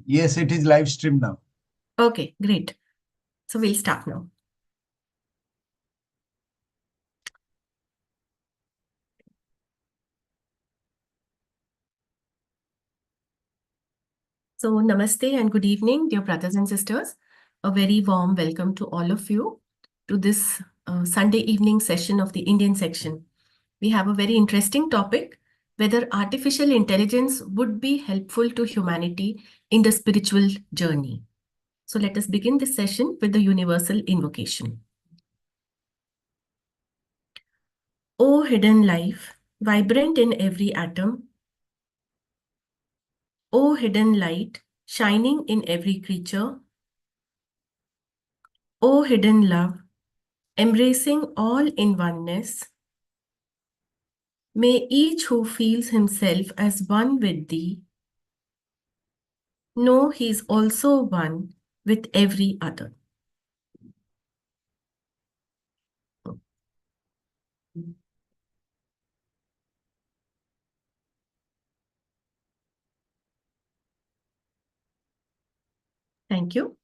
Yes, it is live stream now. Okay, great. So we'll start now. So namaste and good evening, dear brothers and sisters. A very warm welcome to all of you to this Sunday evening session of the Indian section. We have a very interesting topic, whether artificial intelligence would be helpful to humanity in the spiritual journey. So let us begin this session with the universal invocation. O hidden life, vibrant in every atom, O hidden light, shining in every creature, O hidden love, embracing all in oneness, may each who feels himself as one with thee know he is also one with every other. Thank you.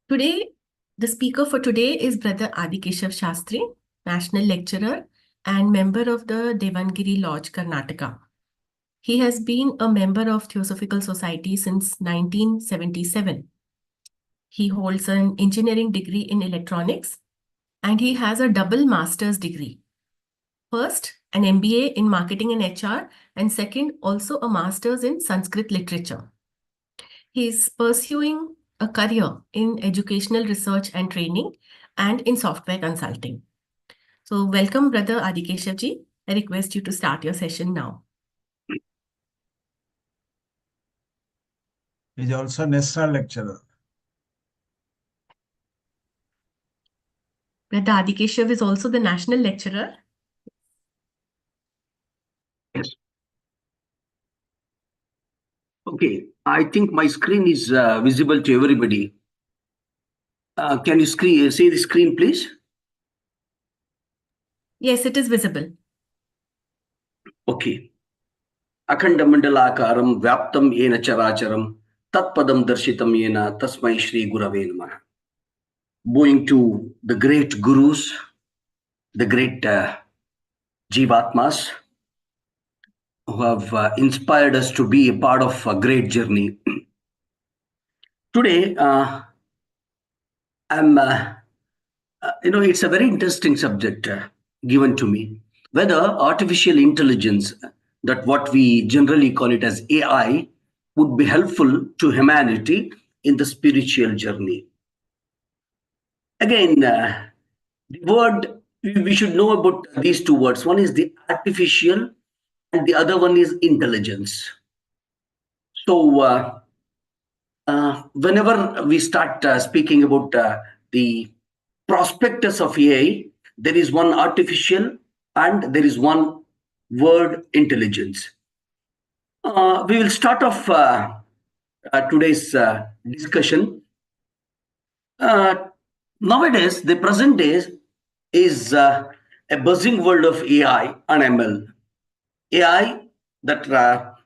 Today, the speaker for today is Brother Adikeshav Shastri, National Lecturer and member of the Devangiri Lodge, Karnataka. He has been a member of Theosophical Society since 1977. He holds an engineering degree in electronics and he has a double master's degree. First, an MBA in marketing and HR, and second, also a master's in Sanskrit literature. He is pursuing a career in educational research and training and in software consulting. So welcome, Brother Adikeshav ji. I request you to start your session now. He is also national lecturer. Brother Adikeshav is also the national lecturer. Yes. Okay, I think my screen is visible to everybody. Can you see the screen, please? Yes, it is visible. Okay. Akhanda mandalakaram vyaptam yena characharam tatpadam darshitam yena tasmai shri gurave namaha. Bowing to the great gurus, the great jivatmas who have inspired us to be a part of a great journey. Today, it's a very interesting subject given to me. Whether artificial intelligence, that what we generally call it as AI, would be helpful to humanity in the spiritual journey. Again, the word, we should know about these two words. One is the artificial and the other one is intelligence. So whenever we start speaking about the prospectus of AI, there is one artificial and there is one word intelligence. We will start off today's discussion. Nowadays, the present days is a buzzing world of AI and ML. AI, that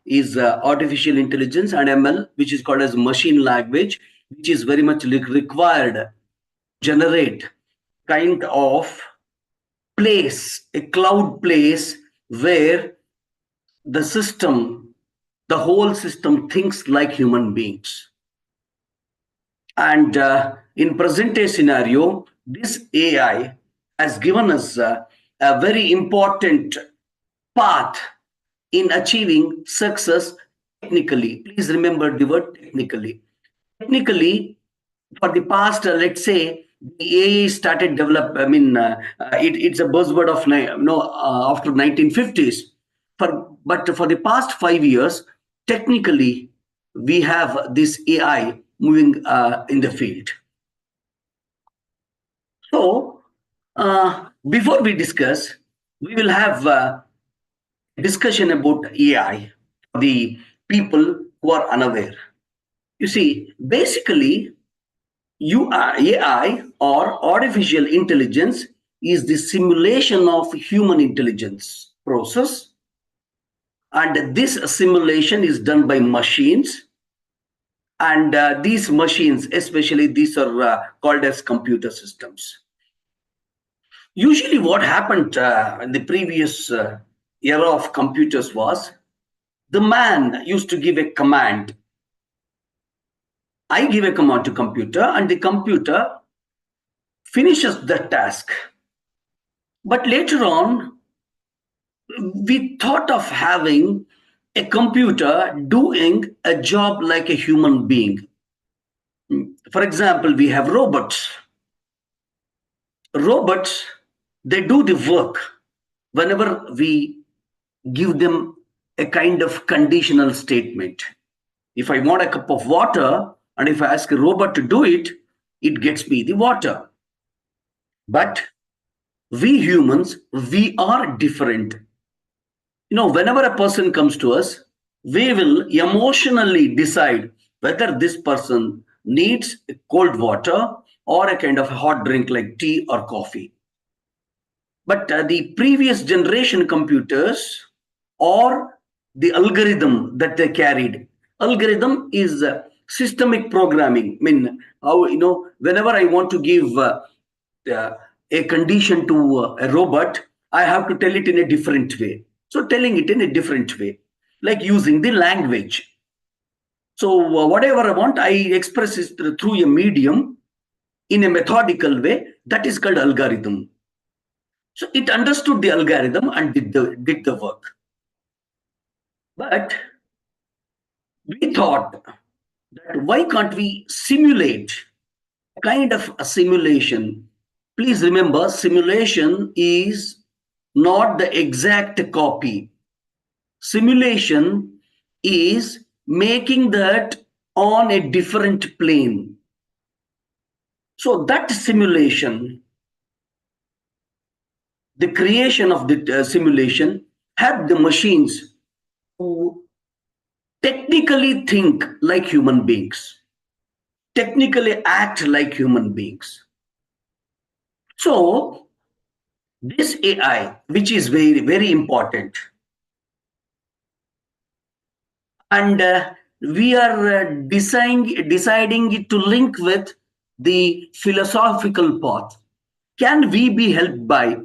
is artificial intelligence, and ML, which is called as machine language, which is very much required to generate kind of place, a cloud place where the system, the whole system thinks like human beings. And in present day scenario, this AI has given us a very important path in achieving success technically. Please remember the word technically. Technically, for the past, let's say, the AI started develop. I mean, it's a buzzword of after 1950s. But for the past 5 years, technically, we have this AI moving in the field. So, before we discuss, we will have discussion about AI, the people who are unaware. You see, basically, AI or artificial intelligence is the simulation of human intelligence process. And this simulation is done by machines. And these machines, especially these are called as computer systems. Usually what happened in the previous era of computers was the man used to give a command. I give a command to computer and the computer finishes the task. But later on, we thought of having a computer doing a job like a human being. For example, we have robots. Robots, they do the work whenever we give them a kind of conditional statement. If I want a cup of water and if I ask a robot to do it, it gets me the water. But we humans, we are different. You know, whenever a person comes to us, we will emotionally decide whether this person needs cold water or a kind of hot drink like tea or coffee. But the previous generation computers or the algorithm that they carried, algorithm is systemic programming. I mean, how, you know, whenever I want to give a condition to a robot, I have to tell it in a different way. So telling it in a different way, like using the language. So whatever I want, I express it through a medium in a methodical way. That is called algorithm. So it understood the algorithm and did the work. But we thought that why can't we simulate a kind of a simulation? Please remember, simulation is not the exact copy. Simulation is making that on a different plane. So that simulation, the creation of the simulation, had the machines who technically think like human beings, technically act like human beings. So this AI, which is very, very important, and we are deciding it to link with the philosophical path. Can we be helped by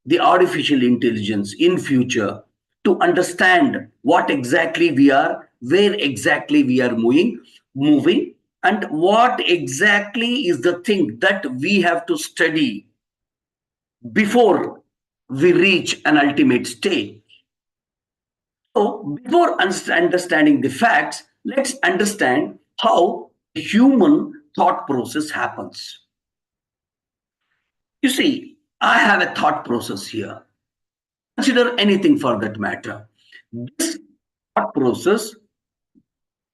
the artificial intelligence in future to understand what exactly we are, where exactly we are moving, and what exactly is the thing that we have to study before we reach an ultimate state? So before understanding the facts, let's understand how the human thought process happens. You see, I have a thought process here. Consider anything for that matter. This thought process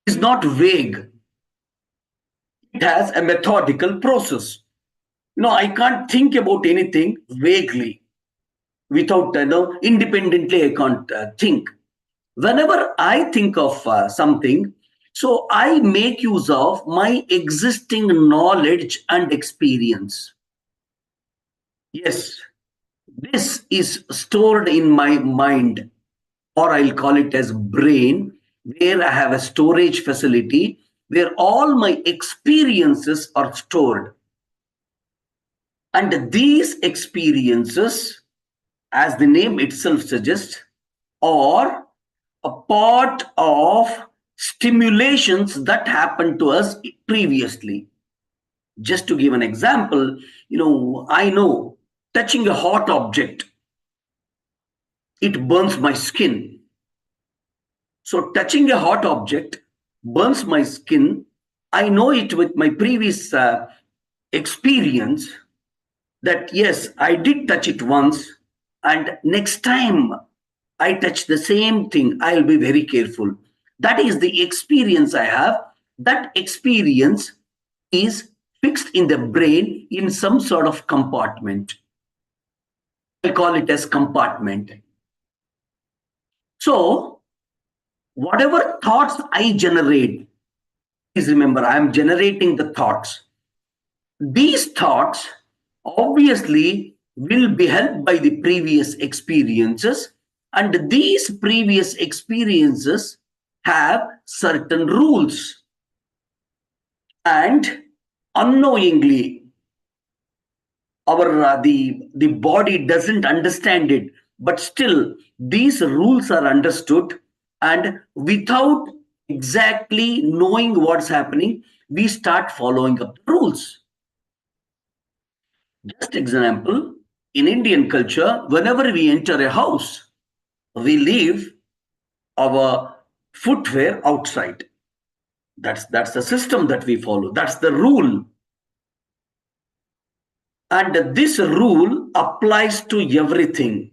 is not vague. It has a methodical process. You know, I can't think about anything vaguely without, independently I can't think. Whenever I think of something, so I make use of my existing knowledge and experience. Yes, this is stored in my mind, or I'll call it as brain, where I have a storage facility where all my experiences are stored. And these experiences, as the name itself suggests, are a part of stimulations that happened to us previously. Just to give an example, I know touching a hot object, it burns my skin. So touching a hot object burns my skin. I know it with my previous experience that yes, I did touch it once, and next time I touch the same thing, I'll be very careful. That is the experience I have. That experience is fixed in the brain in some sort of compartment. I call it as compartment. So whatever thoughts I generate, please remember, I am generating the thoughts. These thoughts obviously will be helped by the previous experiences, and these previous experiences have certain rules. And unknowingly, the body doesn't understand it, but still these rules are understood, and without exactly knowing what's happening, we start following up the rules. Just example, in Indian culture, whenever we enter a house, we leave our footwear outside. That's the system that we follow. That's the rule. And this rule applies to everything.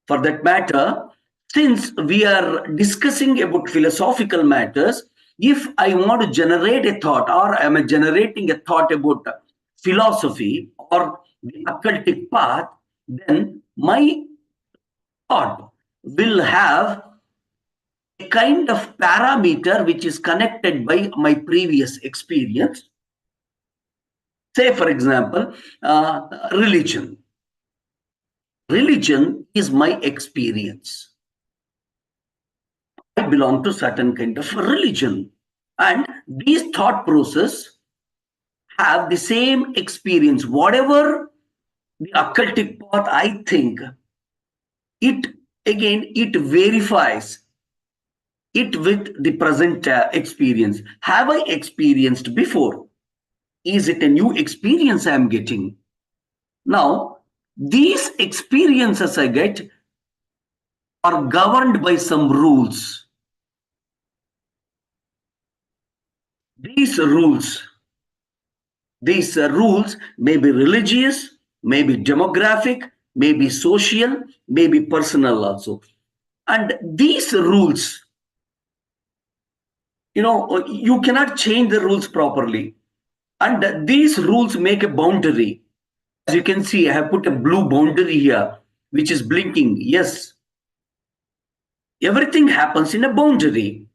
For that matter, since we are discussing about philosophical matters, if I want to generate a thought, or I am generating a thought about philosophy or the occultic path, then my thought will have a kind of parameter which is connected by my previous experience. Say, for example, religion. Religion is my experience. I belong to certain kind of religion. And these thought process have the same experience. Whatever the occultic path I think, it verifies it with the present experience. Have I experienced before? Is it a new experience I am getting? Now, these experiences I get are governed by some rules. These rules may be religious, may be demographic, may be social, may be personal also. And these rules, you cannot change the rules properly. And these rules make a boundary. As you can see, I have put a blue boundary here, which is blinking. Yes. Everything happens in a boundary.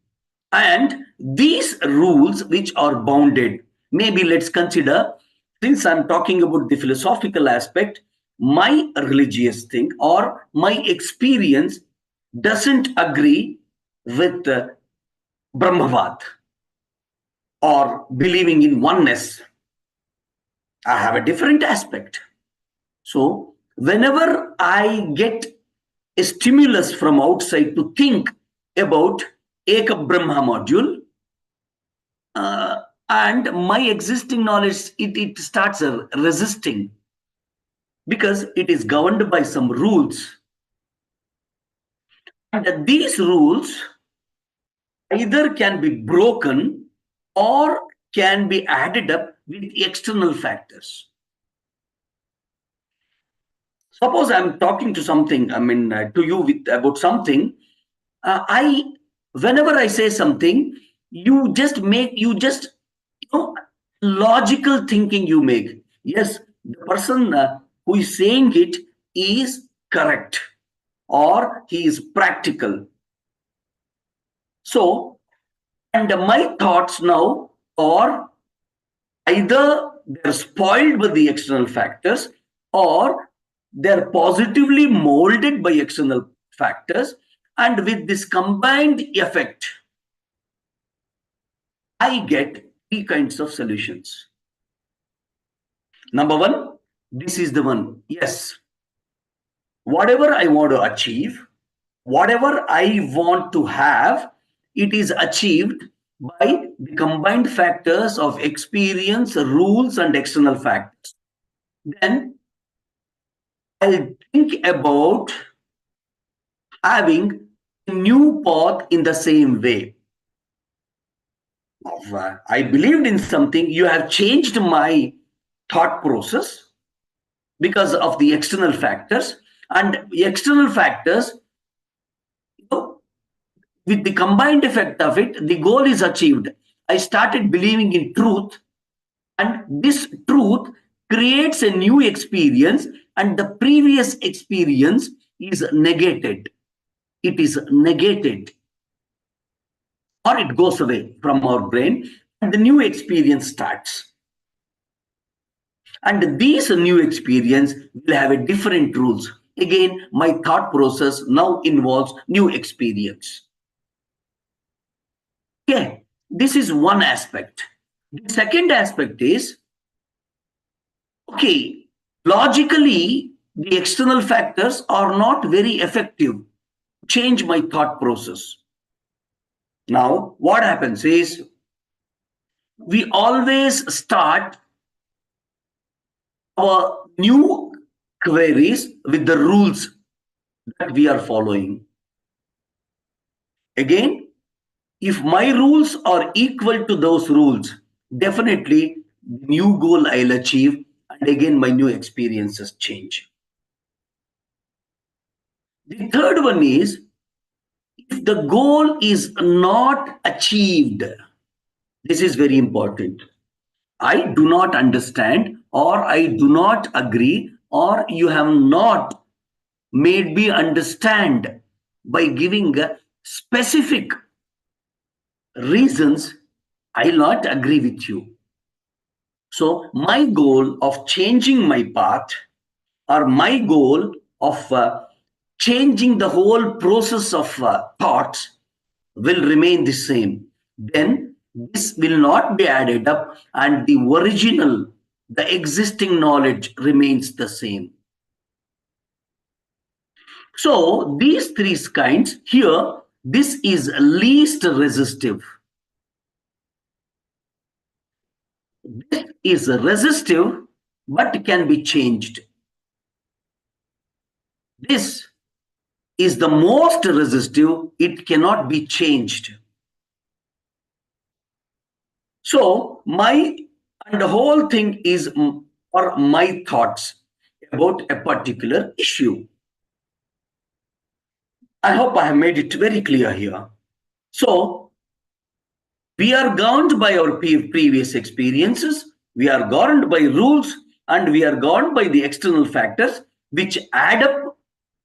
And these rules which are bounded, maybe let's consider, since I'm talking about the philosophical aspect, my religious thing or my experience doesn't agree with Brahmavad or believing in oneness. I have a different aspect. So whenever I get a stimulus from outside to think about Eka Brahma module, and my existing knowledge, it starts resisting because it is governed by some rules. And these rules either can be broken or can be added up with external factors. Suppose I'm talking to something, to you about something. Whenever I say something, you just logical thinking you make. Yes, the person who is saying it is correct or he is practical. So, and my thoughts now are either they're spoiled by the external factors or they're positively molded by external factors. And with this combined effect, I get three kinds of solutions. Number one, this is the one. Yes, whatever I want to achieve, whatever I want to have, it is achieved by the combined factors of experience, rules, and external factors. Then I'll think about having a new path in the same way. I believed in something, you have changed my thought process because of the external factors, and the external factors, with the combined effect of it, the goal is achieved. I started believing in truth, and this truth creates a new experience, and the previous experience is negated. It is negated. or it goes away from our brain, and the new experience starts. And these new experience will have a different rules. Again, my thought process now involves new experience. Okay, this is one aspect. The second aspect is, okay, logically, the external factors are not very effective to change my thought process. Now, what happens is, we always start our new queries with the rules that we are following. Again, if my rules are equal to those rules, definitely the new goal I'll achieve, and again my new experiences change. The third one is, if the goal is not achieved, this is very important. I do not understand, or I do not agree, or you have not made me understand by giving specific reasons, I'll not agree with you. So my goal of changing my path, or my goal of changing the whole process of thoughts will remain the same. Then this will not be added up, and the original, the existing knowledge remains the same. So these three kinds here, this is least resistive. This is resistive, but can be changed. This is the most resistive, it cannot be changed. So the whole thing is or my thoughts about a particular issue. I hope I have made it very clear here. So we are governed by our previous experiences, we are governed by rules, and we are governed by the external factors which add up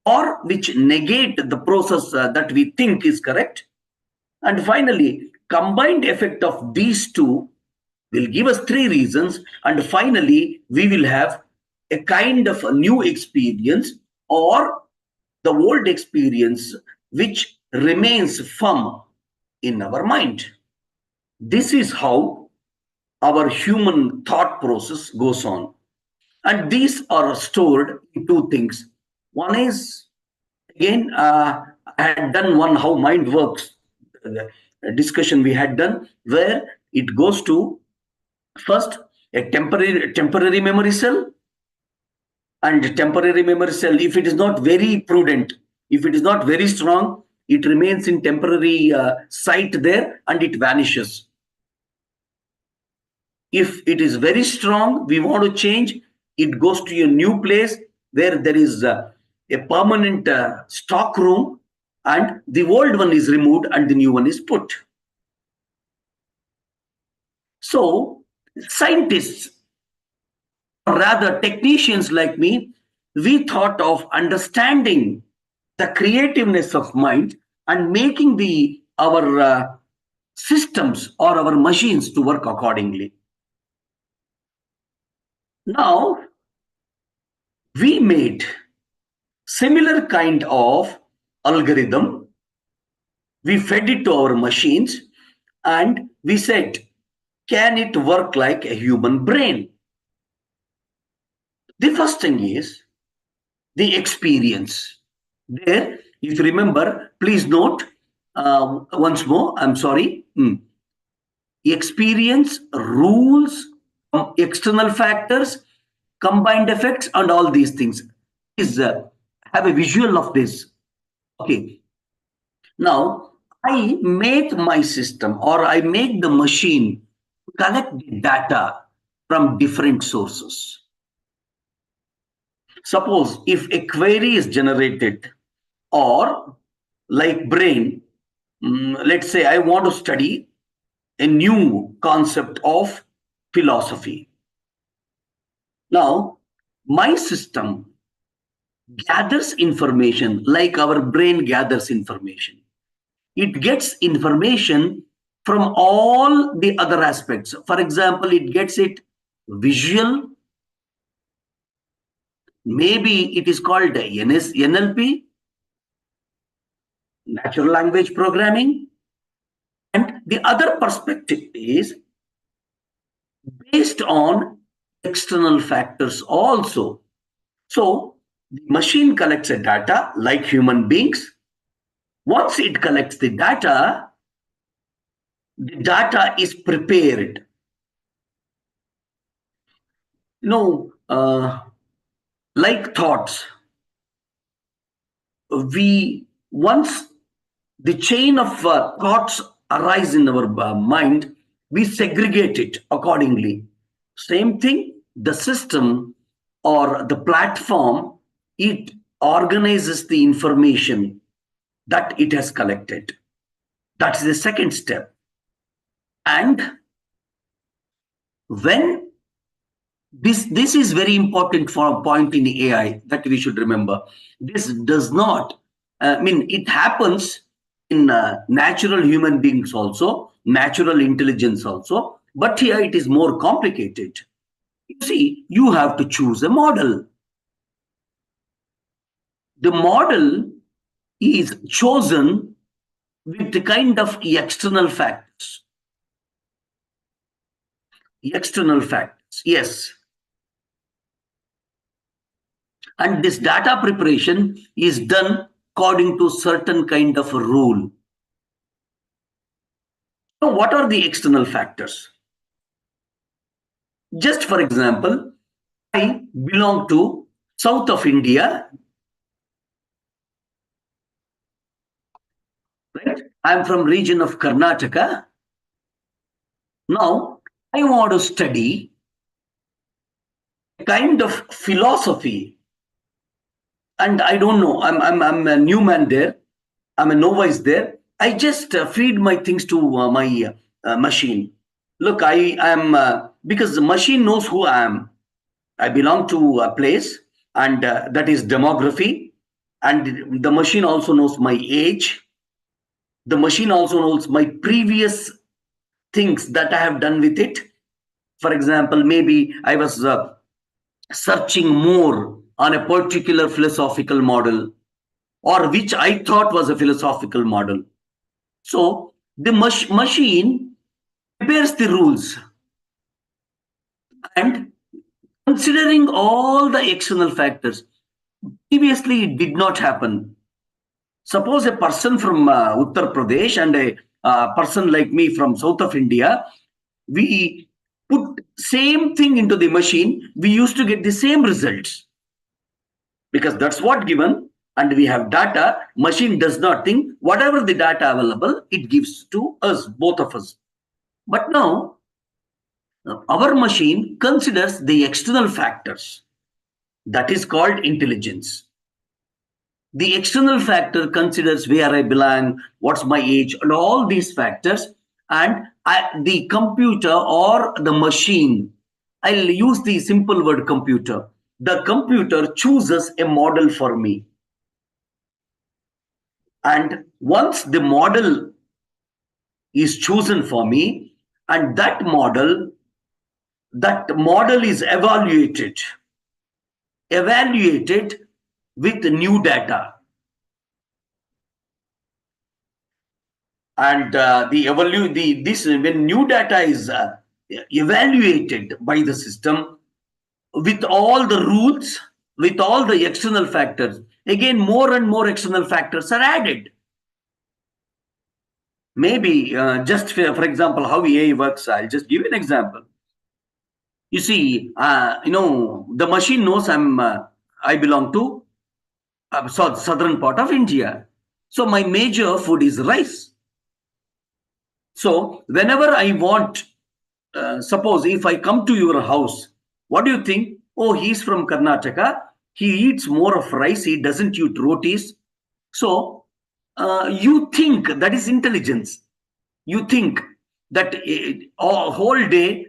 or which negate the process that we think is correct. And finally, combined effect of these two will give us three reasons, and finally we will have a kind of a new experience, or the old experience which remains firm in our mind. This is how our human thought process goes on. And these are stored in two things. One is, again, I had done one how mind works, the discussion we had done, where it goes to first a temporary memory cell. And temporary memory cell, if it is not very prudent, if it is not very strong, it remains in temporary site there and it vanishes. If it is very strong, we want to change, it goes to a new place where there is a permanent stock room, and the old one is removed and the new one is put. So scientists, or rather technicians like me, we thought of understanding the creativeness of mind and making our systems or our machines to work accordingly. Now, we made similar kind of algorithm. We fed it to our machines and we said, can it work like a human brain? The first thing is the experience. There, if you remember, please note once more, I'm sorry. Experience, rules, external factors, combined effects, and all these things. Is have a visual of this. Okay. Now, I make my system, or I make the machine collect data from different sources. Suppose if a query is generated, or like brain, let's say I want to study a new concept of philosophy. Now, my system gathers information like our brain gathers information. It gets information from all the other aspects. For example, it gets it visual. Maybe it is called NLP, natural language programming. And the other perspective is based on external factors also. So the machine collects a data like human beings. Once it collects the data is prepared. Like thoughts, once the chain of thoughts arise in our mind, we segregate it accordingly. Same thing, the system or the platform, it organizes the information that it has collected. That's the second step. And when this is very important for a point in the AI that we should remember. This does not, it happens in natural human beings also, natural intelligence also, but here it is more complicated. You see, you have to choose a model. The model is chosen with the kind of external factors. External factors, yes. And this data preparation is done according to certain kind of a rule. So what are the external factors? Just for example, I belong to south of India. Right? I'm from region of Karnataka. Now, I want to study a kind of philosophy. And I don't know, I'm a new man there. I'm a novice there. I just feed my things to my machine. Look, I am, because the machine knows who I am. I belong to a place, and that is demography. And the machine also knows my age. The machine also knows my previous things that I have done with it. For example, maybe I was searching more on a particular philosophical model, or which I thought was a philosophical model. So the machine prepares the rules, and considering all the external factors, previously it did not happen. Suppose a person from Uttar Pradesh and a person like me from south of India, we put same thing into the machine, we used to get the same results. Because that's what given, and we have data. Machine does not think. Whatever the data available, it gives to us, both of us. But now, our machine considers the external factors. That is called intelligence. The external factor considers where I belong, what's my age, and all these factors. And the computer or the machine, I'll use the simple word computer. The computer chooses a model for me. And once the model is chosen for me, and that model is evaluated with new data. And when new data is evaluated by the system, with all the rules, with all the external factors, again, more and more external factors are added. Maybe just for example, how AI works, I'll just give you an example. You see, the machine knows I belong to southern part of India. So my major food is rice. So whenever I want, suppose if I come to your house, what do you think? Oh, he's from Karnataka. He eats more of rice. He doesn't eat rotis. So you think that is intelligence. You think that whole day,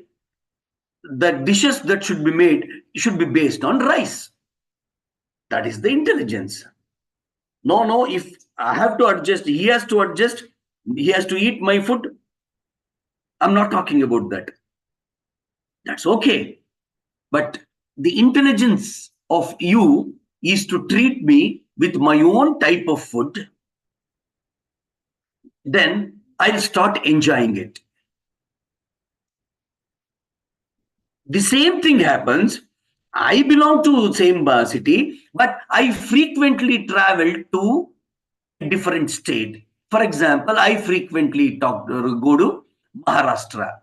the dishes that should be made should be based on rice. That is the intelligence. No, if I have to adjust, he has to adjust. He has to eat my food. I'm not talking about that. That's okay. But the intelligence of you is to treat me with my own type of food, then I'll start enjoying it. The same thing happens. I belong to same city, but I frequently travel to a different state. For example, I frequently go to Maharashtra.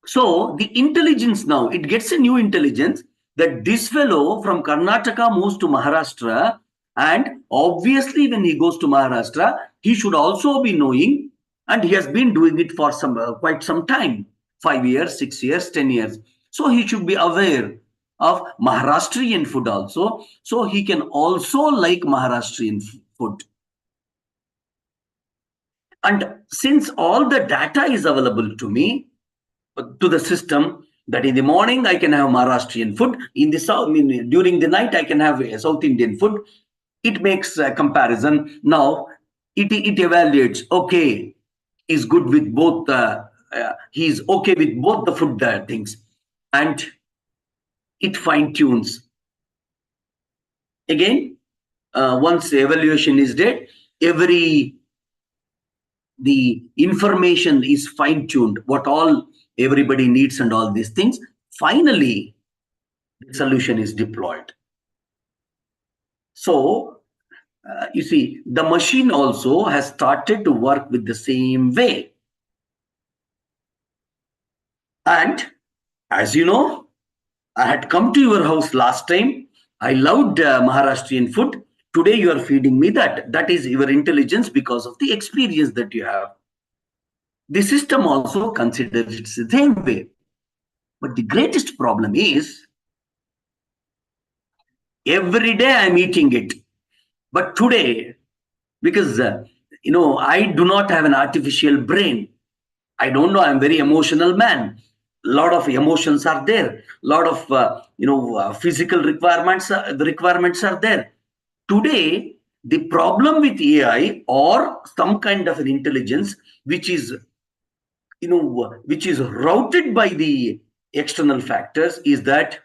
So the intelligence now, it gets a new intelligence that this fellow from Karnataka moves to Maharashtra, and obviously when he goes to Maharashtra, he should also be knowing, and he has been doing it for quite some time, 5 years, 6 years, 10 years. So he should be aware of Maharashtrian food also, so he can also like Maharashtrian food. And since all the data is available to me, to the system, that in the morning I can have Maharashtrian food, in the south, during the night I can have South Indian food. It makes a comparison. Now it evaluates. Okay, he's good with both. He's okay with both the food things, and it fine tunes. Again, once the evaluation is dead, the information is fine tuned. What all everybody needs and all these things, finally the solution is deployed. So you see, the machine also has started to work with the same way. And as you know, I had come to your house last time. I loved Maharashtrian food. Today you are feeding me that. That is your intelligence because of the experience that you have. The system also considers it the same way. But the greatest problem is, every day I'm eating it. But today, because, I do not have an artificial brain. I don't know, I'm very emotional man. A lot of emotions are there. A lot of, physical requirements, the requirements are there. Today, the problem with AI or some kind of an intelligence, which is routed by the external factors, is that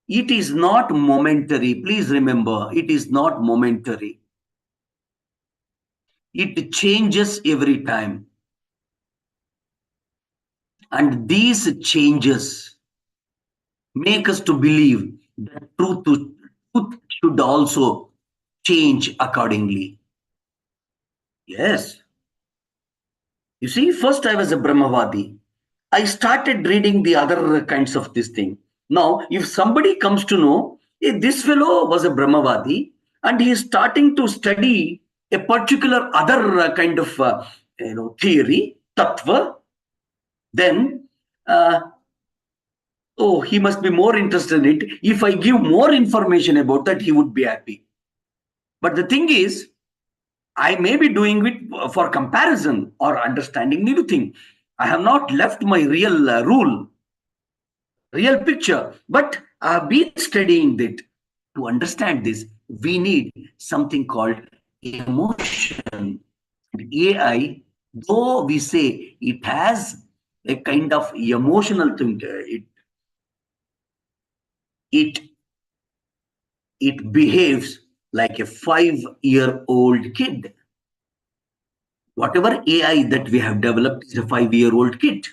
it is not momentary. Please remember, it is not momentary. It changes every time. And these changes make us to believe that truth should also change accordingly. Yes. You see, first I was a Brahmavadi. I started reading the other kinds of this thing. Now, if somebody comes to know, this fellow was a Brahmavadi and he is starting to study a particular other kind of theory, tattva, then he must be more interested in it. If I give more information about that, he would be happy. But the thing is, I may be doing it for comparison or understanding new thing. I have not left my real real picture, but I have been studying it. To understand this, we need something called emotion. AI, though we say it has a kind of emotional thing, it behaves like a 5-year-old kid. Whatever AI that we have developed is a 5-year-old kid.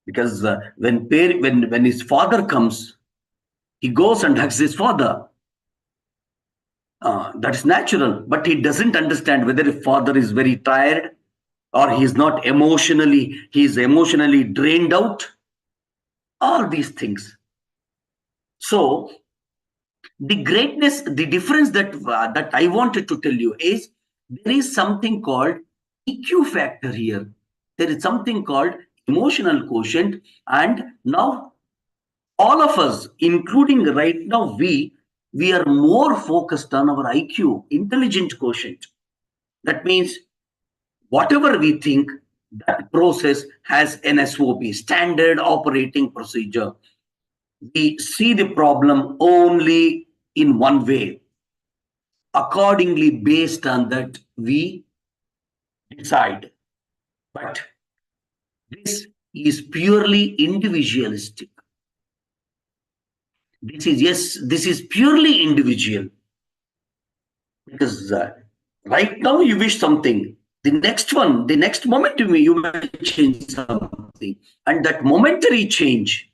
Because when his father comes, he goes and hugs his father. That is natural, but he doesn't understand whether his father is very tired or he is emotionally drained out. All these things. So the greatness, the difference that I wanted to tell you is, there is something called EQ factor here. There is something called emotional quotient, and now all of us, including right now we are more focused on our IQ, intelligent quotient. That means whatever we think, that process has an SOP, standard operating procedure. We see the problem only in one way. Accordingly, based on that, we decide. But this is purely individualistic. This is purely individual. Because right now you wish something, the next moment you may change something, and that momentary change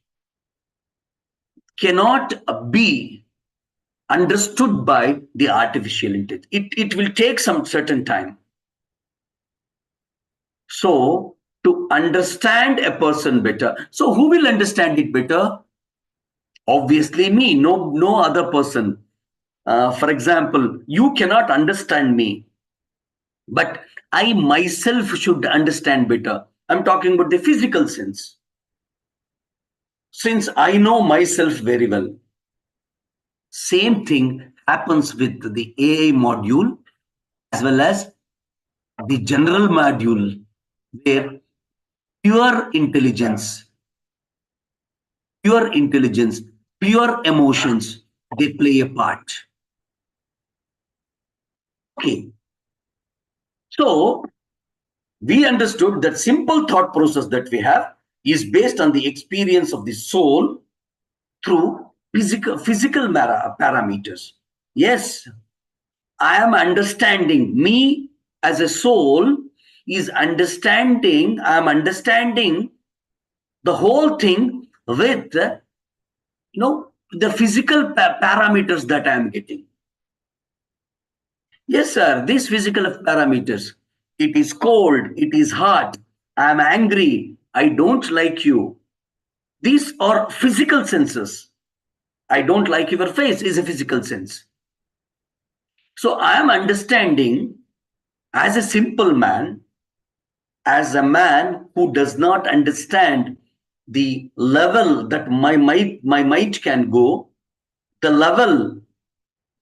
cannot be understood by the artificial intelligence. It will take some certain time. So to understand a person better, so who will understand it better? Obviously me, no other person. For example, you cannot understand me, but I myself should understand better. I'm talking about the physical sense. Since I know myself very well, same thing happens with the AI module as well as the general module, where pure intelligence, pure emotions, they play a part. Okay. So we understood that simple thought process that we have is based on the experience of the soul through physical parameters. Yes, I am understanding. Me as a soul is understanding. I am understanding the whole thing with the physical parameters that I am getting. Yes, sir, these physical parameters. It is cold, it is hot, I am angry, I don't like you. These are physical senses. I don't like your face is a physical sense. So I am understanding as a simple man, as a man who does not understand the level that my might can go, the level,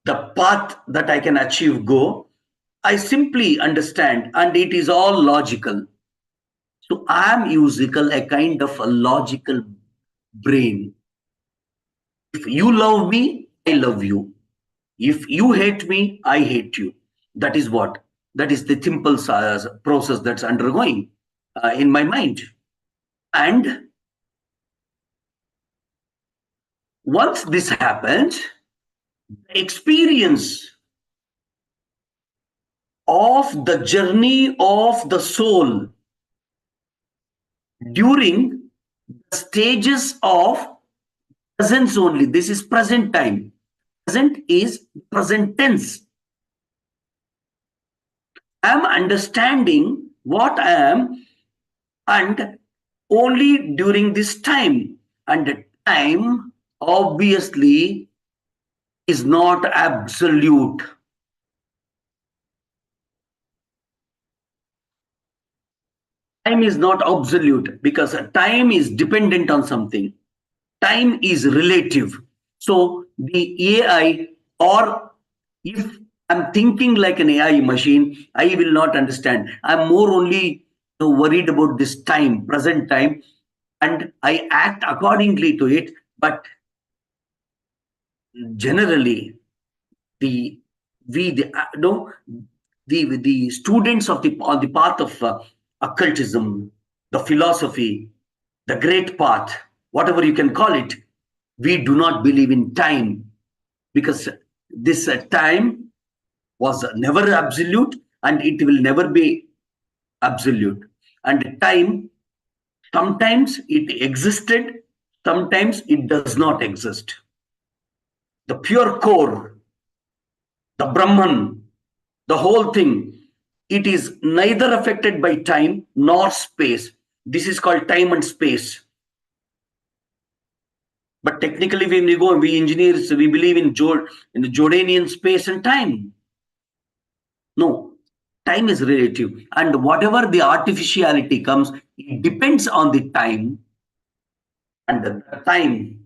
the path that I can achieve go, I simply understand, and it is all logical. So I am using a kind of a logical brain. If you love me, I love you. If you hate me, I hate you. That is what? That is the simple process that's undergoing in my mind. And once this happens, the experience of the journey of the soul during the stages of presence only. This is present time. Present is present tense. I am understanding what I am, and only during this time. And the time obviously is not absolute. Time is not absolute because time is dependent on something. Time is relative. So the AI, or if I'm thinking like an AI machine, I will not understand. I'm more only worried about this time, present time, and I act accordingly to it. But generally, the students of on the path of occultism, the philosophy, the great path, whatever you can call it, we do not believe in time, because this time was never absolute and it will never be absolute. And time, sometimes it existed, sometimes it does not exist. The pure core, the Brahman, the whole thing, it is neither affected by time nor space. This is called time and space. But technically, when we engineers, we believe in the Jordanian space and time. No, time is relative. And whatever the artificiality comes, it depends on the time. And the time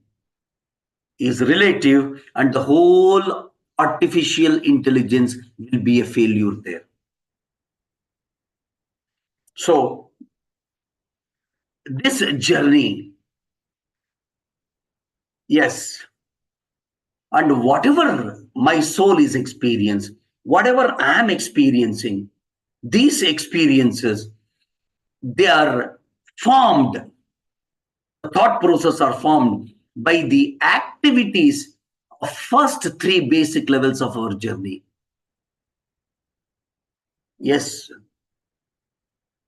is relative, and the whole artificial intelligence will be a failure there. So this journey, yes, and whatever my soul is experiencing, whatever I am experiencing, these experiences they are formed, the thought process are formed by the activities of first three basic levels of our journey. Yes,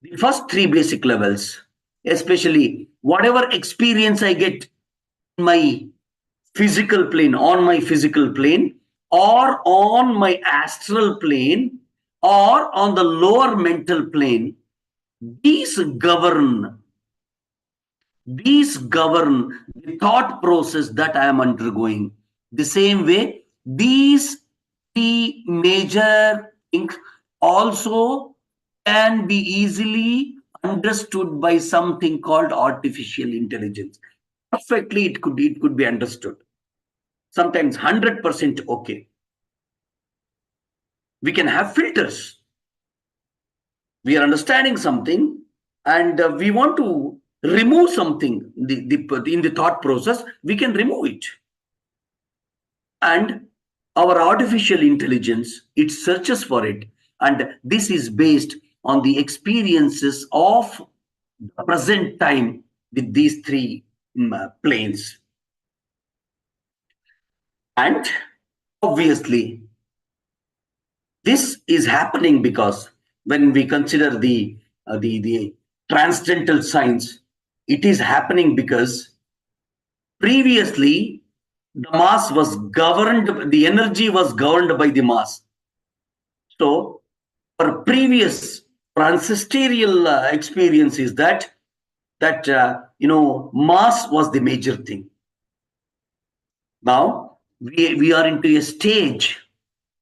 the first three basic levels, especially whatever experience I get in my physical plane, on my physical plane, or on my astral plane, or on the lower mental plane, these govern the thought process that I am undergoing. The same way, these three major things also can be easily understood by something called artificial intelligence. Perfectly, it could be understood. Sometimes 100% okay. We can have filters. We are understanding something, and we want to remove something in the thought process. We can remove it, and our artificial intelligence, it searches for it, and this is based on the experiences of the present time with these three planes. And obviously, this is happening because when we consider the transcendental science, it is happening because previously the mass was governed, the energy was governed by the mass. So our previous transistorial experience is that mass was the major thing. Now we are into a stage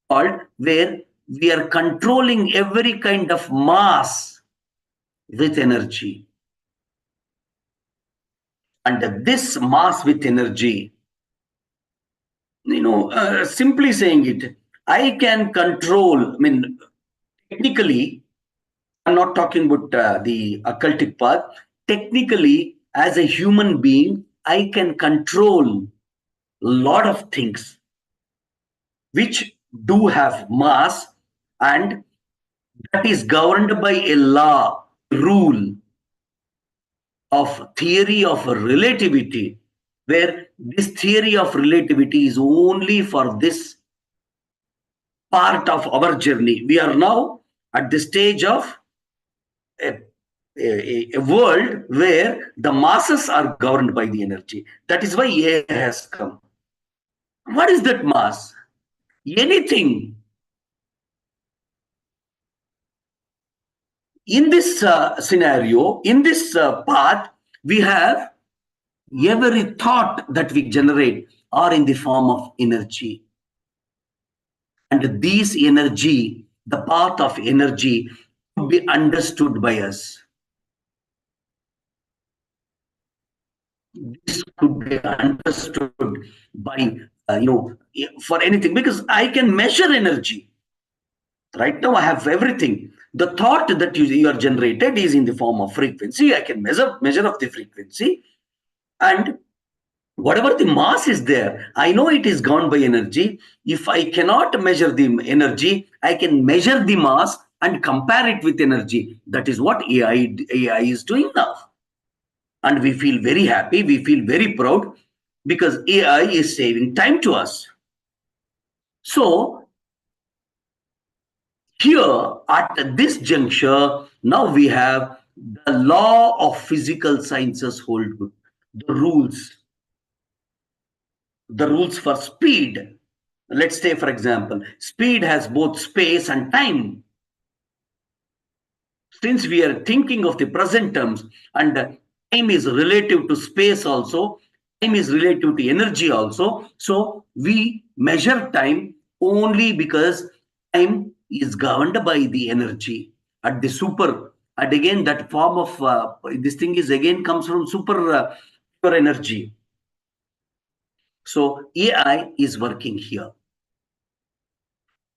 called where we are controlling every kind of mass with energy. And this mass with energy, simply saying it, I can control, I mean, technically, I'm not talking about the occultic path. Technically, as a human being, I can control a lot of things which do have mass, and that is governed by a law, rule of theory of relativity, where this theory of relativity is only for this part of our journey. We are now at the stage of a world where the masses are governed by the energy. That is why AI has come. What is that mass? Anything. In this scenario, in this path, we have every thought that we generate are in the form of energy. And this energy, the path of energy, could be understood by us. This could be understood by, for anything, because I can measure energy. Right now, I have everything. The thought that you are generated is in the form of frequency. I can measure of the frequency, and whatever the mass is there, I know it is gone by energy. If I cannot measure the energy, I can measure the mass and compare it with energy. That is what AI is doing now. And we feel very happy, we feel very proud, because AI is saving time to us. So here at this juncture, now we have the law of physical sciences hold good. The rules for speed. Let's say, for example, speed has both space and time. Since we are thinking of the present terms, and time is relative to space also, time is relative to energy also, so we measure time only because time is governed by the energy at the super. And again, that form of this thing is again comes from super pure energy. So AI is working here.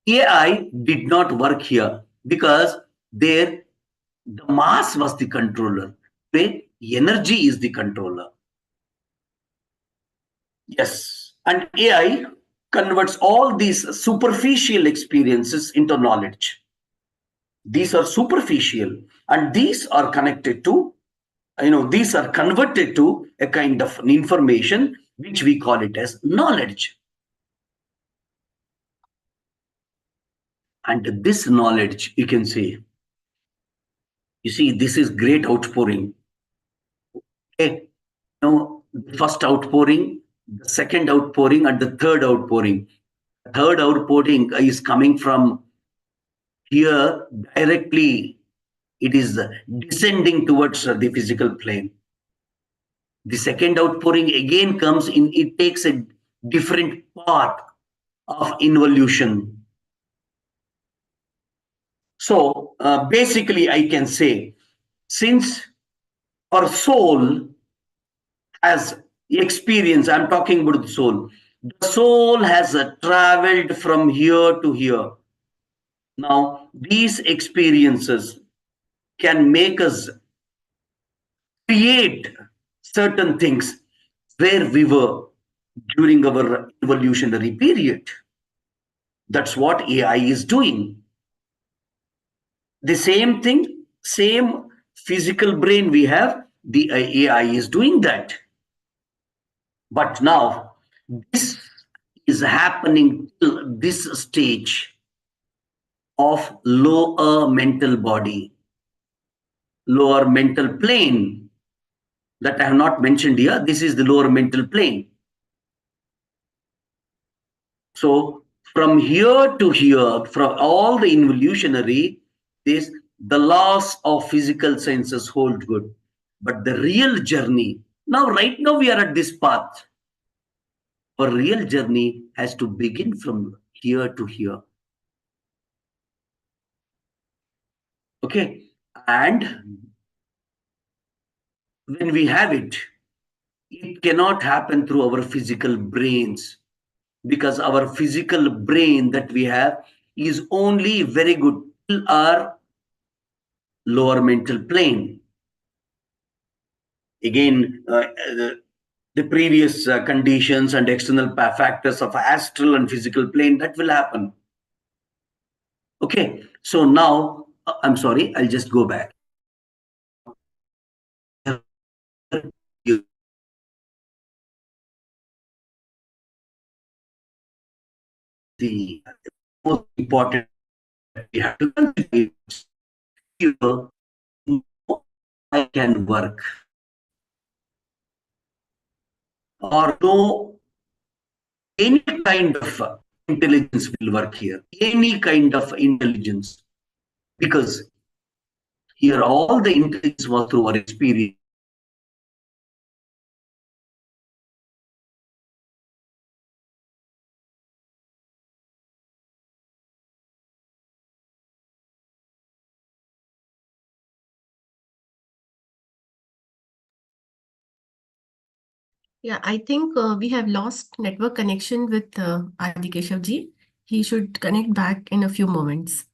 AI did not work here because the mass was the controller. The energy is the controller. Yes, and AI converts all these superficial experiences into knowledge. These are superficial, and these are connected to, these are converted to a kind of information which we call it as knowledge. And this knowledge, you can say, you see, this is great outpouring. Okay, the first outpouring, the second outpouring, and the third outpouring. The third outpouring is coming from here directly. It is descending towards the physical plane. The second outpouring again comes in, it takes a different path of involution. So basically, I can say, since our soul has experience, I'm talking about the soul has traveled from here to here. Now, these experiences can make us create certain things where we were during our evolutionary period. That's what AI is doing. The same thing, same physical brain we have, the AI is doing that. But now, this is happening till this stage of lower mental body, lower mental plane that I have not mentioned here. This is the lower mental plane. So from here to here, from all the involutionary, the laws of physical senses hold good. But the real journey, right now we are at this path. Our real journey has to begin from here to here. Okay. And when we have it, it cannot happen through our physical brains, because our physical brain that we have is only very good till our lower mental plane. Again, the previous conditions and external factors of astral and physical plane, that will happen. Okay, so now, I'm sorry, I'll just go back. The most important we have to consider is I can work, or no, any kind of intelligence will work here, any kind of intelligence, because here all the intelligence was through our experience. Yeah, I think we have lost network connection with Adikeshav ji. He should connect back in a few moments.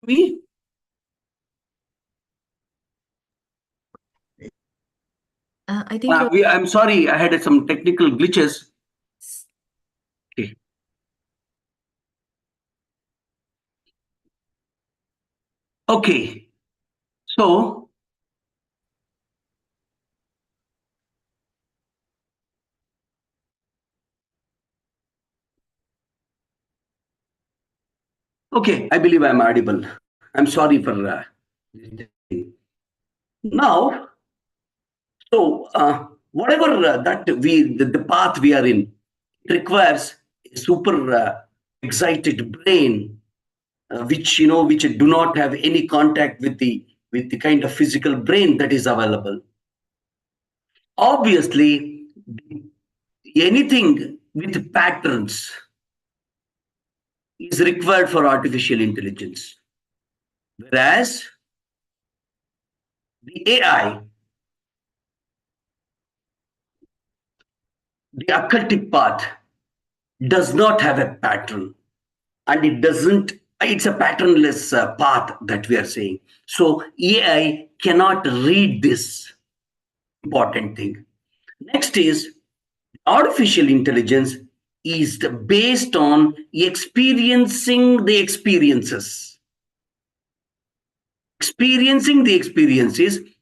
me? I think I'm sorry, I had some technical glitches. Okay. Okay. So, okay, I believe I'm audible. I'm sorry for now. So, whatever the path we are in, it requires a super excited brain, which do not have any contact with the kind of physical brain that is available. Obviously, anything with patterns is required for artificial intelligence, whereas the AI, the occultic path, does not have a pattern, and it's a patternless path that we are saying. So AI cannot read this important thing. Next is artificial intelligence is based on experiencing the experiences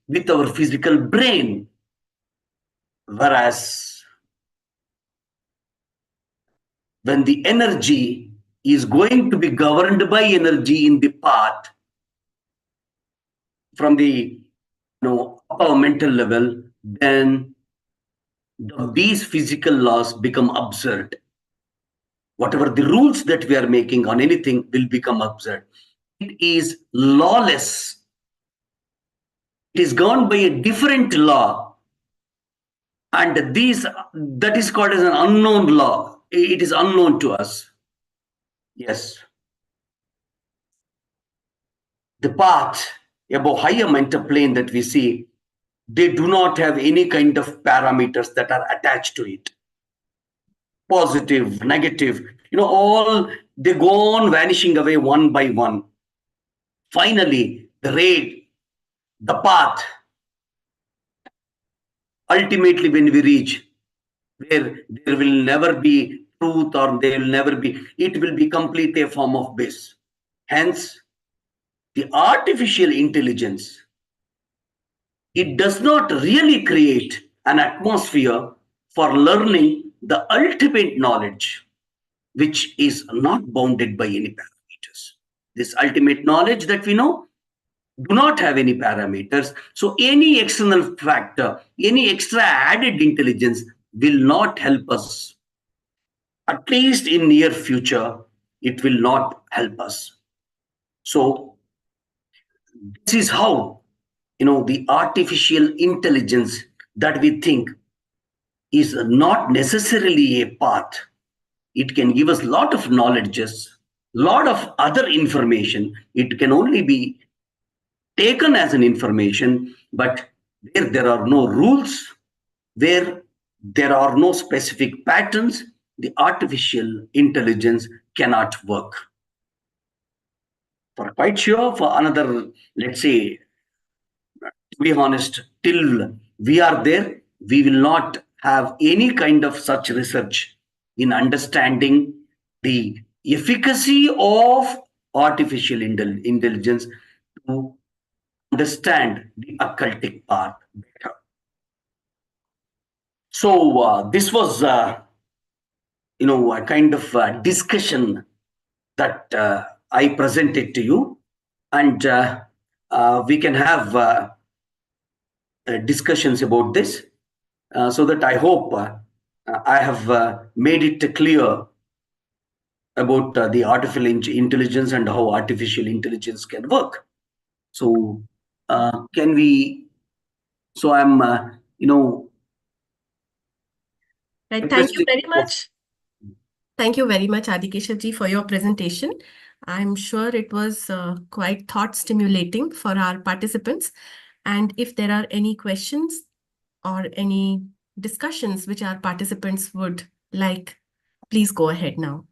with our physical brain, whereas when the energy is going to be governed by energy in the path from the upper mental level, then these physical laws become absurd. Whatever the rules that we are making on anything will become absurd. It is lawless. It is governed by a different law, and that is called as an unknown law. It is unknown to us. Yes. The path above higher mental plane that we see, they do not have any kind of parameters that are attached to it. Positive, negative, all they go on vanishing away one by one. Finally, the path, ultimately when we reach where there will never be truth or it will be completely a form of bliss. Hence, the artificial intelligence, it does not really create an atmosphere for learning the ultimate knowledge, which is not bounded by any parameters. This ultimate knowledge that we know do not have any parameters. So any external factor, any extra added intelligence will not help us. At least in near future, it will not help us. So this is how, the artificial intelligence that we think is not necessarily a path. It can give us a lot of knowledges, lot of other information. It can only be taken as an information, but where there are no rules, where there are no specific patterns, the artificial intelligence cannot work. For quite sure, for another, let's say, to be honest, till we are there, we will not have any kind of such research in understanding the efficacy of artificial intelligence to understand the occultic part better. So this was, a kind of discussion that I presented to you, and we can have discussions about this, so that I hope I have made it clear about the artificial intelligence and how artificial intelligence can work. So can we? So I'm, Right. Thank you very much. Thank you very much, Adikeshav ji, for your presentation. I'm sure it was quite thought stimulating for our participants. And if there are any questions or any discussions which our participants would like, please go ahead now.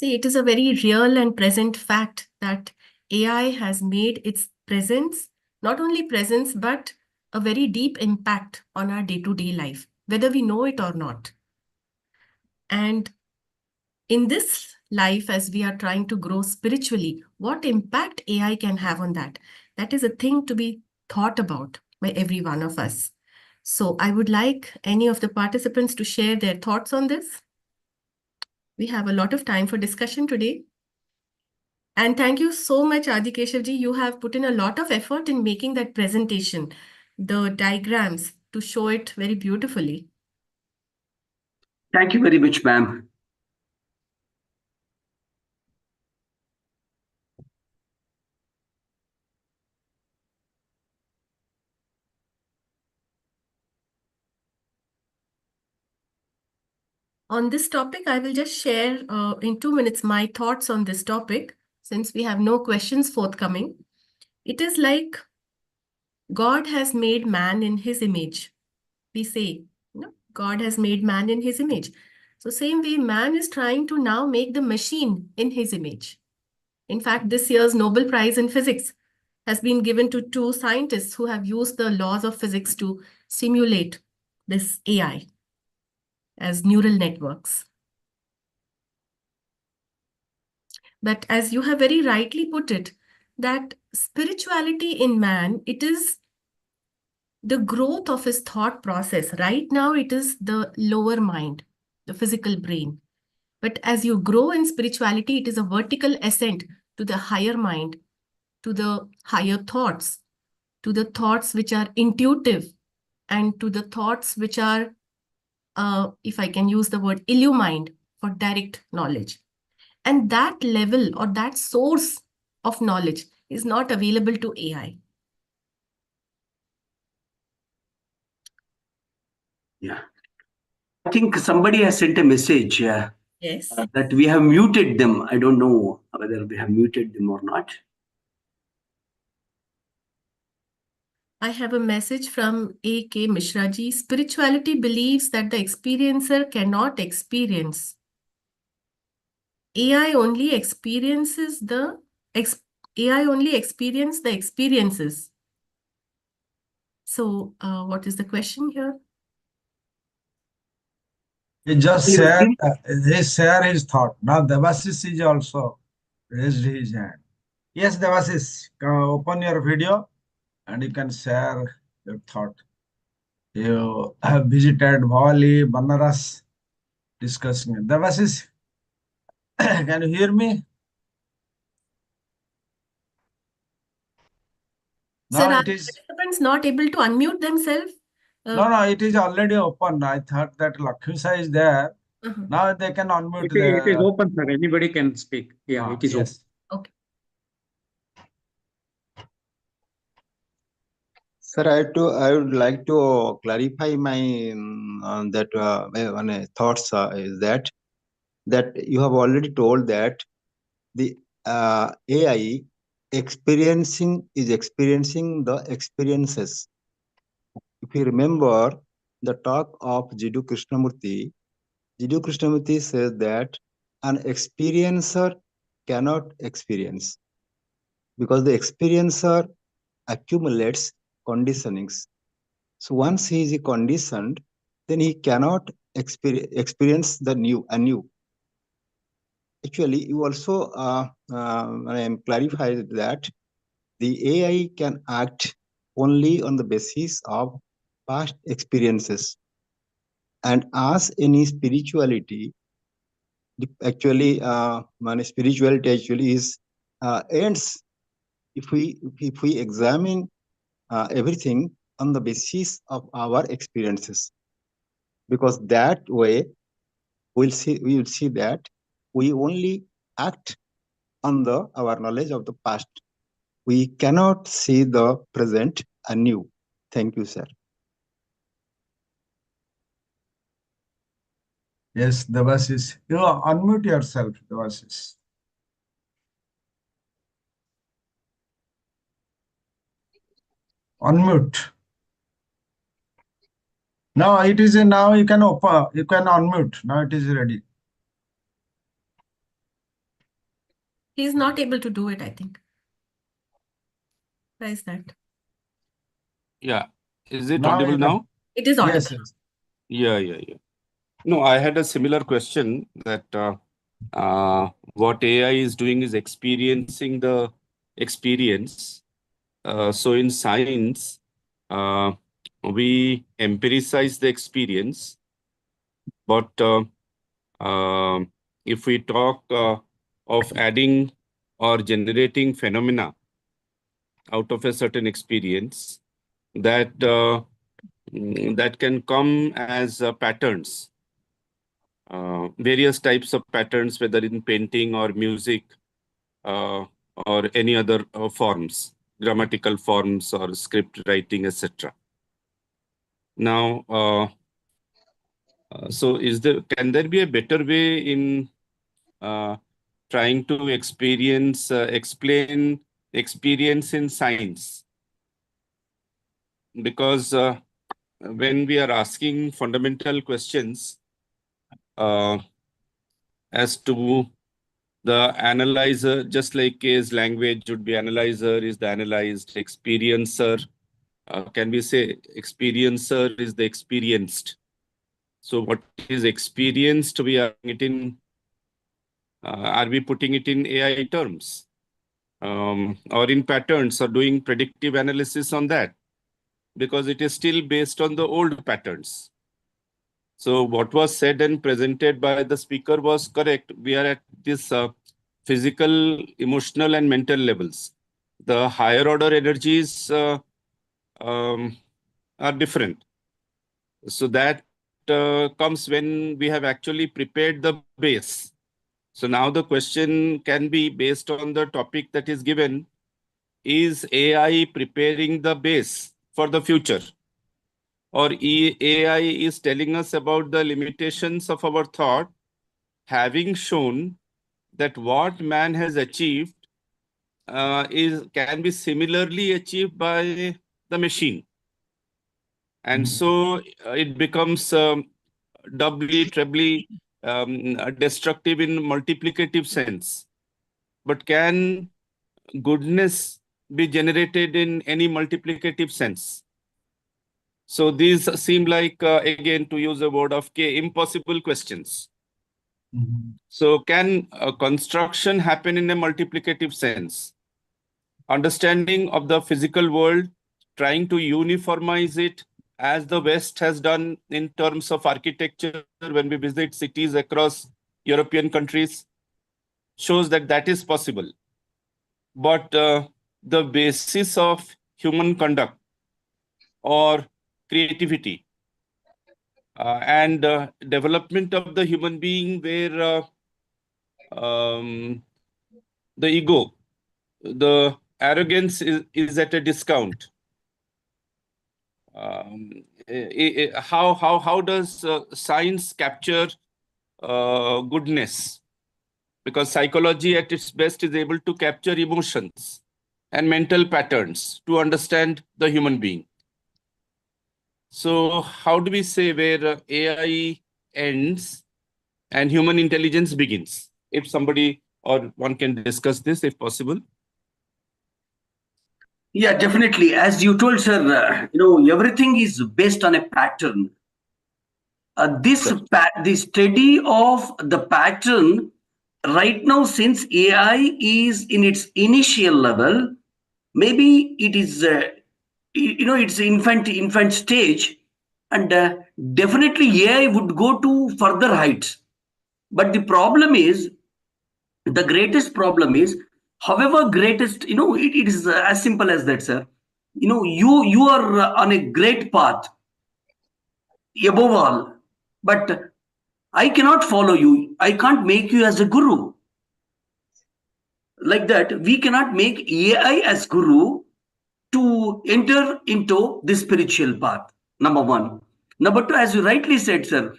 See, it is a very real and present fact that AI has made its presence, not only presence, but a very deep impact on our day-to-day life, whether we know it or not. And in this life, as we are trying to grow spiritually, what impact AI can have on that? That is a thing to be thought about by every one of us. So I would like any of the participants to share their thoughts on this. We have a lot of time for discussion today. And thank you so much, Adi Keshavji. You have put in a lot of effort in making that presentation, the diagrams to show it very beautifully. Thank you very much, ma'am. On this topic, I will just share in 2 minutes my thoughts on this topic, since we have no questions forthcoming. It is like God has made man in his image. We say, God has made man in his image. So same way, man is trying to now make the machine in his image. In fact, this year's Nobel Prize in Physics has been given to 2 scientists who have used the laws of physics to simulate this AI as neural networks. But as you have very rightly put it, that spirituality in man, it is the growth of his thought process. Right now, it is the lower mind, the physical brain. But as you grow in spirituality, it is a vertical ascent to the higher mind, to the higher thoughts, to the thoughts which are intuitive, and to the thoughts which are, if I can use the word, illumined for direct knowledge. And that level or that source of knowledge is not available to AI. Yeah. I think somebody has sent a message Yes. that we have muted them. I don't know whether we have muted them or not. I have a message from A.K. Mishraji. Spirituality believes that the experiencer cannot experience. AI only experiences the AI only experience the experiences. So, what is the question here? He just share his thought. Now Devasis is also raised his hand. Yes, Devasis, open your video and you can share your thought. You have visited Bhavali, Banaras, discussing it. Devasis, can you hear me? Sir, Now are it is, participants not able to unmute themselves? no, it is already open. I thought that Lakshmisa is there. Uh-huh. Now they can unmute It is open, sir. Anybody can speak. Yeah, it is open. yes. Okay. Sir, I would like to clarify my thoughts is that you have already told that the AI is experiencing the experiences. If you remember the talk of Jiddu Krishnamurti says that an experiencer cannot experience because the experiencer accumulates conditionings. So once he is conditioned, then he cannot experience the anew. Actually, you also clarified that the AI can act only on the basis of past experiences. And as any spirituality, actually, spirituality actually is ends if we examine everything on the basis of our experiences, because that way we will see that we only act on our knowledge of the past. We cannot see the present anew. Thank you, sir. Yes, Devasis. You unmute yourself, Devasis. Unmute. Now it is now you can open, you can unmute. Now it is ready. He's not able to do it, I think. Why is that? Yeah. Is it Now audible you can- now? It is audible. Yes, yes. Yeah. No, I had a similar question that what AI is doing is experiencing the experience. So in science, we empiricize the experience, but if we talk of adding or generating phenomena out of a certain experience, that that can come as patterns, various types of patterns, whether in painting or music or any other forms, grammatical forms or script writing, etc. Now, so can there be a better way in trying to explain experience in science? Because when we are asking fundamental questions as to the analyzer, just like is language would be analyzer, is the analyzed, experiencer. Can we say experiencer is the experienced? So what is experienced? We are we putting it in AI terms, or in patterns, or doing predictive analysis on that? Because it is still based on the old patterns. So what was said and presented by the speaker was correct. We are at this physical, emotional, and mental levels. The higher order energies are different. So that comes when we have actually prepared the base. So now the question can be based on the topic that is given. Is AI preparing the base for the future? Or AI is telling us about the limitations of our thought, having shown that what man has achieved can be similarly achieved by the machine. And so it becomes doubly, trebly destructive in multiplicative sense. But can goodness be generated in any multiplicative sense? So these seem like, again, to use a word of K, impossible questions. So can construction happen in a multiplicative sense? Understanding of the physical world, trying to uniformize it as the West has done in terms of architecture when we visit cities across European countries, shows that that is possible. But the basis of human conduct or creativity and development of the human being, where the ego, the arrogance is at a discount. How does science capture goodness? Because psychology at its best is able to capture emotions and mental patterns to understand the human being. So how do we say where AI ends and human intelligence begins? If somebody or one can discuss this, if possible. Yeah, definitely. As you told, sir, everything is based on a pattern. The study of the pattern right now, since AI is in its initial level, maybe it is, it's infant stage, and definitely AI would go to further heights. But the greatest problem is, however greatest, it is as simple as that, sir. You are on a great path above all, but I cannot follow you. I can't make you as a guru. Like that, we cannot make AI as guru to enter into the spiritual path. Number one. Number two, as you rightly said, sir,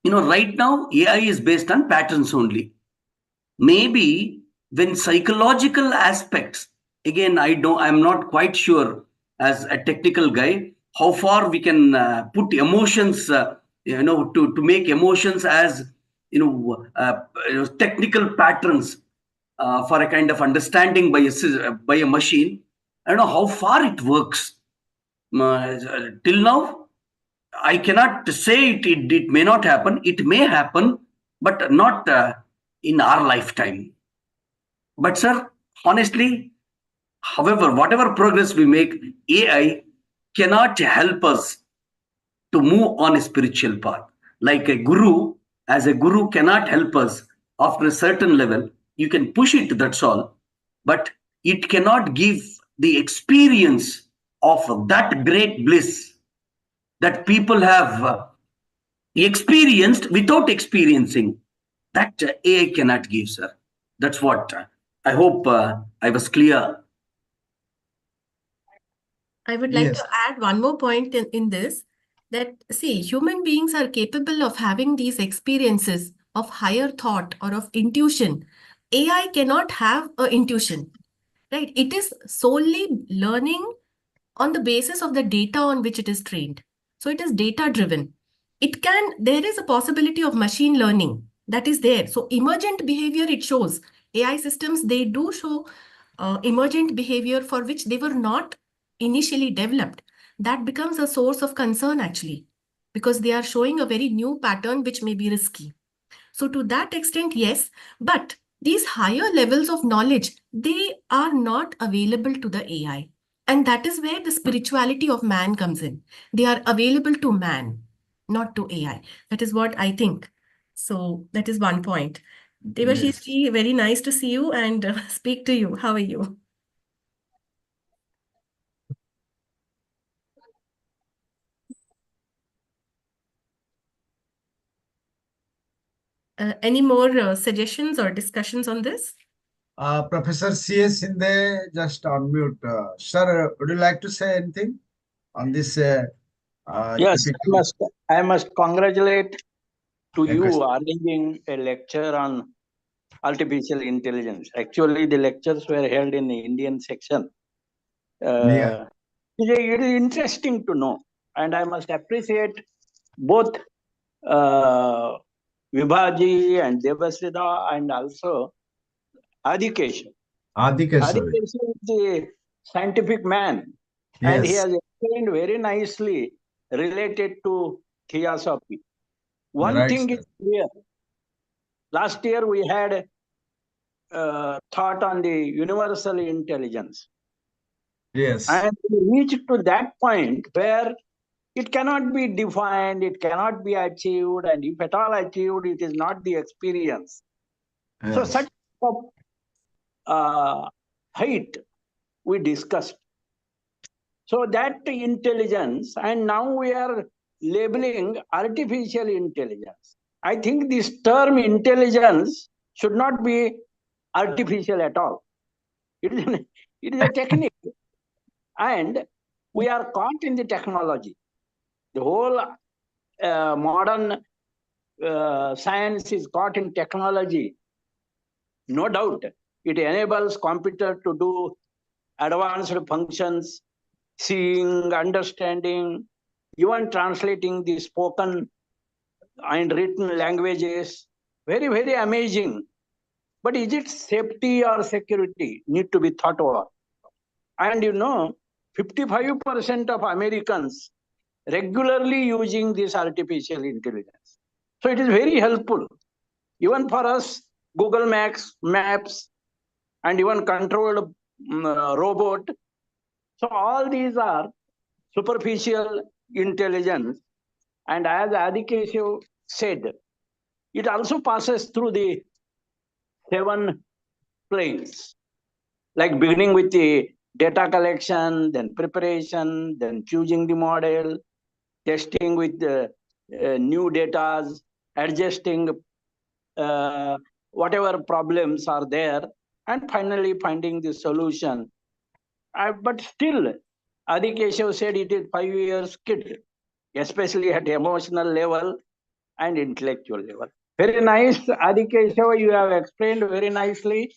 right now AI is based on patterns only. Maybe when psychological aspects, again, I'm not quite sure as a technical guy how far we can put emotions, to make emotions as technical patterns. for a kind of understanding by a machine. I don't know how far it works. Till now, I cannot say it may not happen. It may happen, but not in our lifetime. But sir, honestly, however, whatever progress we make, AI cannot help us to move on a spiritual path. Like a guru, as a guru cannot help us after a certain level. You can push it, that's all. But it cannot give the experience of that great bliss that people have experienced without experiencing. That AI cannot give, sir. That's what I hope I was clear. I would like Yes. to add one more point in this, that see, human beings are capable of having these experiences of higher thought or of intuition. AI cannot have a intuition, right? It is solely learning on the basis of the data on which it is trained. So it is data driven. There is a possibility of machine learning that is there. So emergent behavior, it shows. AI systems, they do show emergent behavior for which they were not initially developed. That becomes a source of concern actually, because they are showing a very new pattern which may be risky. So to that extent, yes, but these higher levels of knowledge, they are not available to the AI. And that is where the spirituality of man comes in. They are available to man, not to AI. That is what I think. So that is one point. Devashish ji, very nice to see you and speak to you. How are you? Any more suggestions or discussions on this? Professor C.S. Sinde, just unmute. Sir, would you like to say anything on this? Yes, I must congratulate to you Yes. arranging a lecture on artificial intelligence. Actually, the lectures were held in the Indian section. Yeah. It is interesting to know, and I must appreciate both Vibhaji and Devasida and also Adikesha. Adikesha. Adikesha is the scientific man, and he Yes. has explained very nicely related to theosophy. One Right, thing sir. is clear. Last year we had thought on the universal intelligence. Yes. And we reached to that point where it cannot be defined, it cannot be achieved, and if at all achieved, it is not the experience. So Yes. such height we discussed. So that intelligence, and now we are labeling artificial intelligence. I think this term intelligence should not be artificial at all. It is a technique. And we are caught in the technology. The whole modern science is caught in technology. No doubt. It enables computer to do advanced functions, seeing, understanding, even translating the spoken and written languages. Very, very amazing. But is it safety or security need to be thought over? And 55% of Americans regularly using this artificial intelligence. So it is very helpful. Even for us, Google Maps, and even controlled robot. So all these are superficial intelligence. And as Adikeshav said, it also passes through the 7 planes, like beginning with the data collection, then preparation, then choosing the model, testing with the new data, adjusting whatever problems are there, and finally finding the solution. But still, Adikeshav said it is 5 years kid, especially at emotional level and intellectual level. Very nice, Adikeshav, you have explained very nicely.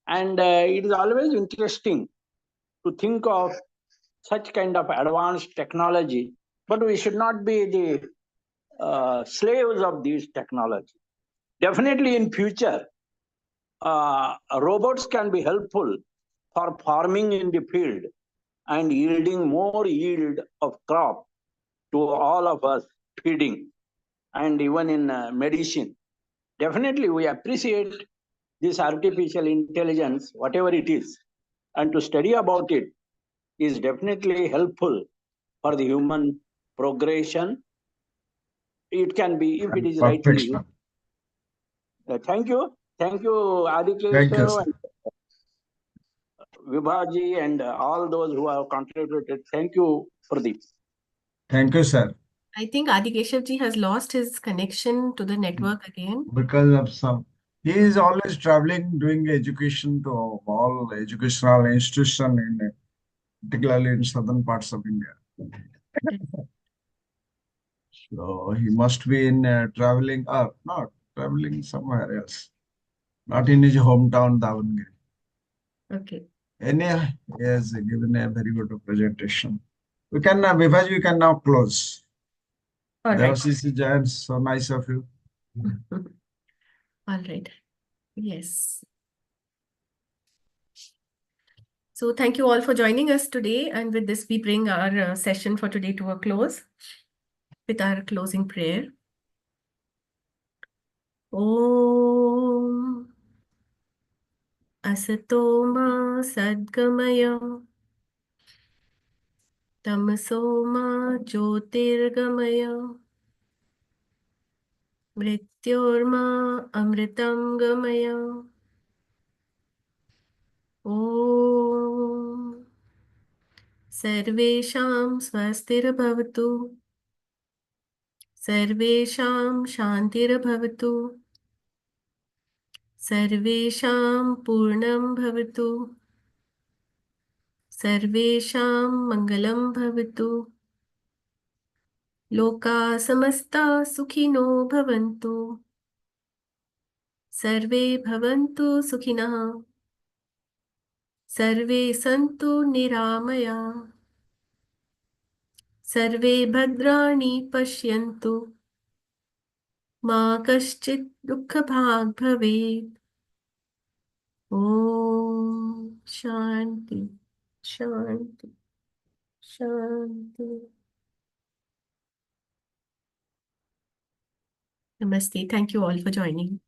And it is always interesting to think of such kind of advanced technology, but we should not be the slaves of these technology. Definitely in future, robots can be helpful for farming in the field and yielding more yield of crop to all of us feeding and even in medicine. Definitely, we appreciate this artificial intelligence, whatever it is, and to study about it is definitely helpful for the human progression. It can be, if it is rightly used. Perfection. Thank you. Thank you, Thank you, Adikeshav sir. and Vibhaji and all those who have contributed. Thank you for this. Thank you, sir. I think Adikeshav ji has lost his connection to the network again. Because of some, he is always traveling, doing education to all educational institution in particularly in southern parts of India. So he must be in traveling or not traveling somewhere else, not in his hometown, Davangere. Okay. Anyhow, he has given a very good presentation. We can now, Vibhaji, we can now close. All right. Devasisi Giants, so nice of you. All right. Yes. So thank you all for joining us today. And with this, we bring our session for today to a close with our closing prayer. Om Asato Ma Sadgamaya Tamaso Ma Jyotirgamaya Mrityorma Amritam Gamaya Om Sarvesham Swastirabhavatu Sarvesham Shantirabhavatu Sarvesham Purnam Bhavatu Sarvesham Mangalam Bhavatu Loka Samasta Sukhino Bhavantu Sarve Bhavantu Sukhinah Sarve Santu Niramaya Sarve Bhadrani Pashyantu Ma Kaschit Dukha Bhag Bhavet Om Shanti Shanti Shanti. Namaste. Thank you all for joining.